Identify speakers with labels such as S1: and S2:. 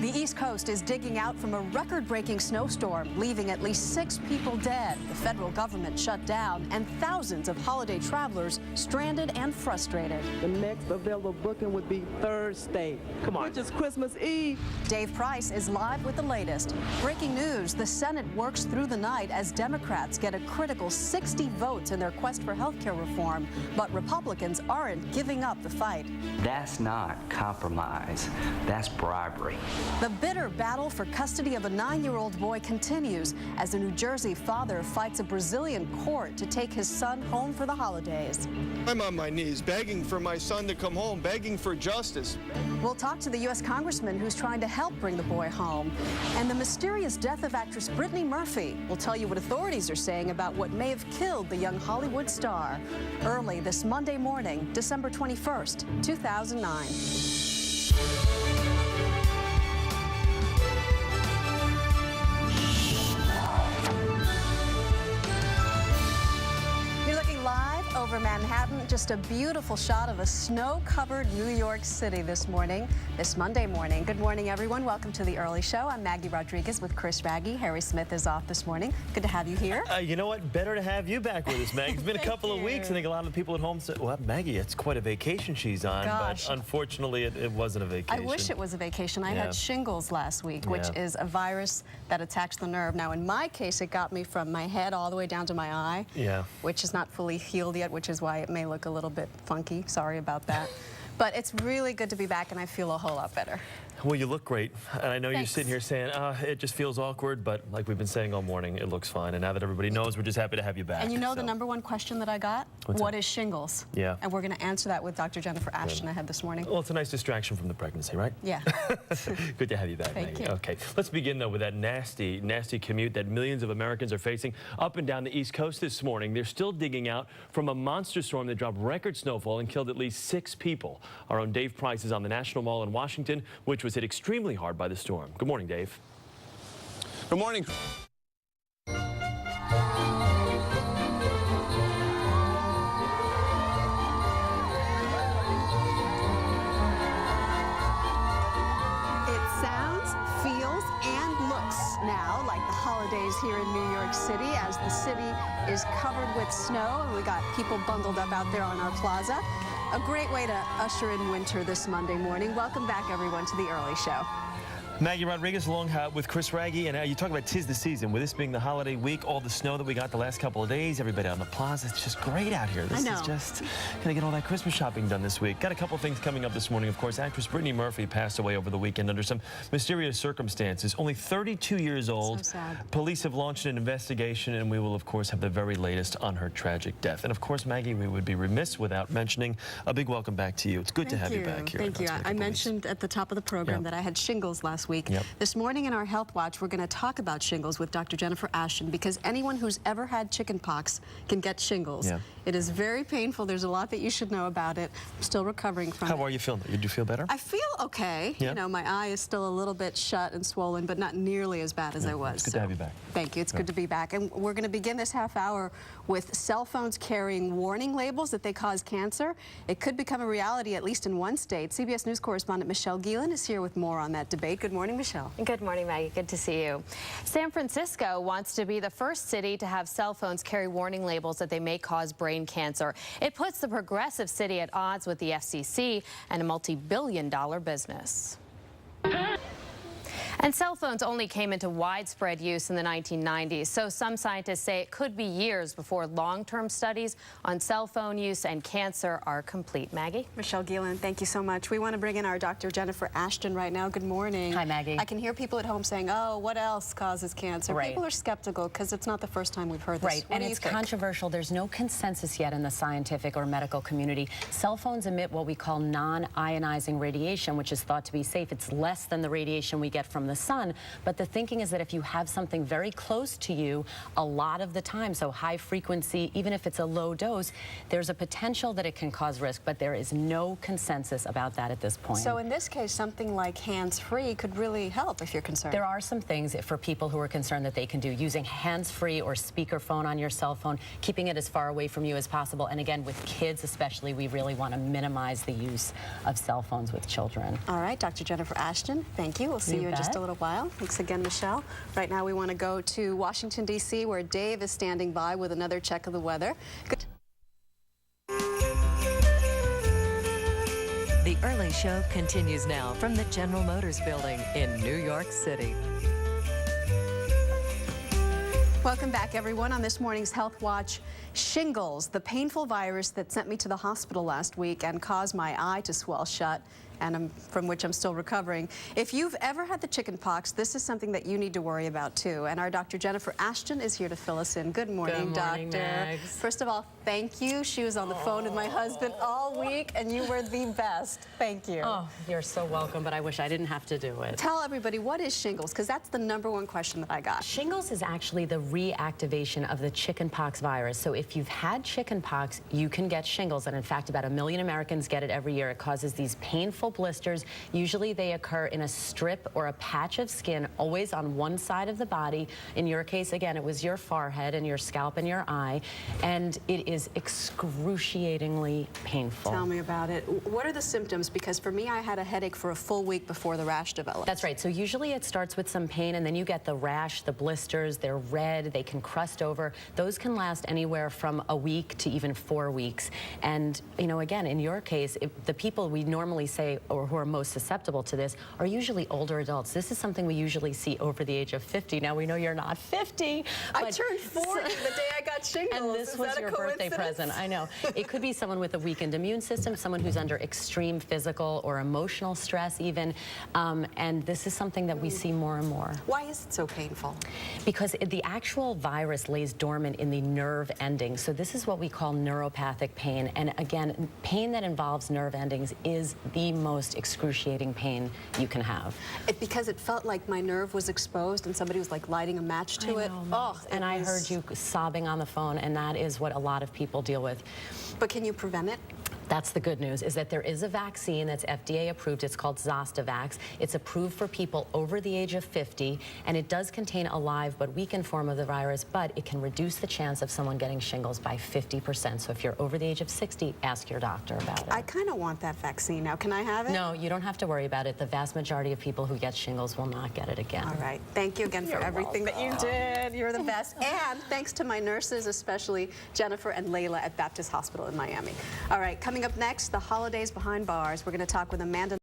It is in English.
S1: The East Coast is digging out from a record-breaking snowstorm, leaving at least 6 people dead. The federal government shut down, and thousands of holiday travelers stranded and frustrated.
S2: The next available booking would be Thursday, which is Christmas Eve.
S1: Dave Price is live with the latest. Breaking news, the Senate works through the night as Democrats get a critical 60 votes in their quest for health care reform. But Republicans aren't giving up the fight.
S3: That's not compromise. That's bribery.
S1: The bitter battle for custody of a 9-year-old boy continues as a New Jersey father fights a Brazilian court to take his son home for the holidays.
S4: I'm on my knees begging for my son to come home, begging for justice.
S1: We'll talk to the U.S. congressman who's trying to help bring the boy home. And the mysterious death of actress Brittany Murphy. We'll tell you what authorities are saying about what may have killed the young Hollywood star. Early this Monday morning, December 21st, 2009. Over Manhattan, just a beautiful shot of a snow-covered New York City this morning, this Monday morning. Good morning, everyone. Welcome to the Early Show. I'm Maggie Rodriguez with Chris Raggi. Harry Smith is off this morning. Good to have you here.
S5: You know what? Better to have you back with us, Maggie. It's been a couple of weeks. I think a lot of people at home said, well, Maggie, it's quite a vacation she's on.
S1: Gosh.
S5: But unfortunately, it wasn't a vacation.
S1: I wish it was a vacation. I had shingles last week, which is a virus that attacks the nerve. Now, in my case, it got me from my head all the way down to my eye, which is not fully healed yet, which is why it may look a little bit funky. Sorry about that. But it's really good to be back, and I feel a whole lot better.
S5: Well, you look great. And I know
S1: Thanks.
S5: You're sitting here saying, it just feels awkward, but like we've been saying all morning, it looks fine. And now that everybody knows, we're just happy to have you back.
S1: And you know the #1 question that I got? What is shingles?
S5: Yeah.
S1: And we're going to answer that with Dr. Jennifer Ashton ahead this morning.
S5: Well, it's a nice distraction from the pregnancy, right?
S1: Yeah.
S5: Good to have you back,
S1: Thank
S5: Maggie.
S1: you.
S5: Okay, let's begin, though, with that nasty, nasty commute that millions of Americans are facing up and down the East Coast this morning. They're still digging out from a monster storm that dropped record snowfall and killed at least 6 people. Our own Dave Price is on the National Mall in Washington, which was hit extremely hard by the storm. Good morning, Dave.
S4: Good morning.
S1: Now, like the holidays here in New York City, as the city is covered with snow, and we got people bundled up out there on our plaza. A great way to usher in winter this Monday morning. Welcome back, everyone, to the Early Show.
S5: Maggie Rodriguez along with Chris Raggi, and you talk about 'tis the season. With this being the holiday week, all the snow that we got the last couple of days, everybody on the plaza, it's just great out here. This is just gonna get all that Christmas shopping done this week. Got a couple things coming up this morning. Of course, actress Brittany Murphy passed away over the weekend under some mysterious circumstances. Only 32 years old.
S1: So sad.
S5: Police have launched an investigation, and we will, of course, have the very latest on her tragic death. And of course, Maggie, we would be remiss without mentioning a big welcome back to you. It's good to have you back here.
S1: Thank you. I mentioned at the top of the program that I had shingles last week. This morning in our Health Watch, we're going to talk about shingles with Dr. Jennifer Ashton, because anyone who's ever had chicken pox can get shingles. It is very painful. There's a lot that you should know about it. I'm still recovering from it.
S5: How are you feeling? You do feel better?
S1: I feel okay. You know, my eye is still a little bit shut and swollen, but not nearly as bad as I was.
S5: It's good to have you back.
S1: Thank you. It's good to be back. And we're going to begin this half hour with cell phones carrying warning labels that they cause cancer. It could become a reality, at least in one state. CBS News correspondent Michelle Geilan is here with more on that debate. Good morning, Michelle.
S6: Good morning, Maggie. Good to see you. San Francisco wants to be the first city to have cell phones carry warning labels that they may cause brain cancer. It puts the progressive city at odds with the FCC and a multi-billion-dollar business. And cell phones only came into widespread use in the 1990s, so some scientists say it could be years before long-term studies on cell phone use and cancer are complete. Maggie?
S1: Michelle Geilan, thank you so much. We want to bring in our Dr. Jennifer Ashton right now. Good morning.
S7: Hi, Maggie.
S1: I can hear people at home saying, oh, what else causes cancer? People are skeptical because it's not the first time we've heard this.
S7: Right, and it's controversial. There's no consensus yet in the scientific or medical community. Cell phones emit what we call non-ionizing radiation, which is thought to be safe. It's less than the radiation we get from the the sun. But the thinking is that if you have something very close to you a lot of the time, so high frequency, even if it's a low dose, there's a potential that it can cause risk, but there is no consensus about that at this point.
S1: So in this case, something like hands-free could really help if you're concerned.
S7: There are some things for people who are concerned that they can do, using hands-free or speakerphone on your cell phone, keeping it as far away from you as possible. And again, with kids especially, we really want to minimize the use of cell phones with children.
S1: All right, Dr. Jennifer Ashton, thank you. We'll see you in just a little while. Thanks again, Michelle. Right now we want to go to Washington, D.C., where Dave is standing by with another check of the weather. Good.
S8: The Early Show continues now from the General Motors building in New York City.
S1: Welcome back, everyone. On this morning's Health Watch, shingles, the painful virus that sent me to the hospital last week and caused my eye to swell shut, and from which I'm still recovering. If you've ever had the chicken pox, this is something that you need to worry about too. And our Dr. Jennifer Ashton is here to fill us in. Good morning, Doctor.
S7: Mags.
S1: First of all, thank you. She was on the phone with my husband all week, and you were the best. Thank you.
S7: Oh, you're so welcome, but I wish I didn't have to do it.
S1: Tell everybody, what is shingles? Because that's the #1 question that I got.
S7: Shingles is actually the reactivation of the chickenpox virus. So if you've had chickenpox, you can get shingles. And in fact, about 1 million Americans get it every year. It causes these painful blisters. Usually they occur in a strip or a patch of skin, always on one side of the body. In your case, again, it was your forehead and your scalp and your eye. And it is excruciatingly painful.
S1: Tell me about it. What are the symptoms? Because for me, I had a headache for a full week before the rash developed.
S7: That's right. So usually it starts with some pain, and then you get the rash, the blisters. They're red. They can crust over. Those can last anywhere from a week to even 4 weeks. And, you know, again, in your case, the people we normally say, or who are most susceptible to this, are usually older adults. This is something we usually see over the age of 50. Now, we know you're not 50.
S1: I turned 40 the day I got shingles.
S7: And this was your birthday present. I know. It could be someone with a weakened immune system, someone who's under extreme physical or emotional stress even. And this is something that we see more and more.
S1: Why is it so painful?
S7: Because the actual virus lays dormant in the nerve endings. So this is what we call neuropathic pain. And again, pain that involves nerve endings is the most excruciating pain you can have.
S1: Because it felt like my nerve was exposed and somebody was like lighting a match to it. Oh,
S7: and I heard you sobbing on the phone, and that is what a lot of people deal with.
S1: But can you prevent it?
S7: That's the good news, is that there is a vaccine that's FDA approved. It's called Zostavax. It's approved for people over the age of 50, and it does contain a live but weakened form of the virus, but it can reduce the chance of someone getting shingles by 50%. So if you're over the age of 60, ask your doctor about it.
S1: I kind of want that vaccine now. Can I have it?
S7: No, you don't have to worry about it. The vast majority of people who get shingles will not get it again.
S1: All right. Thank you again for everything that you did. You're the best. And thanks to my nurses, especially Jennifer and Layla at Baptist Hospital in Miami. All right, coming up next, the holidays behind bars. We're going to talk with Amanda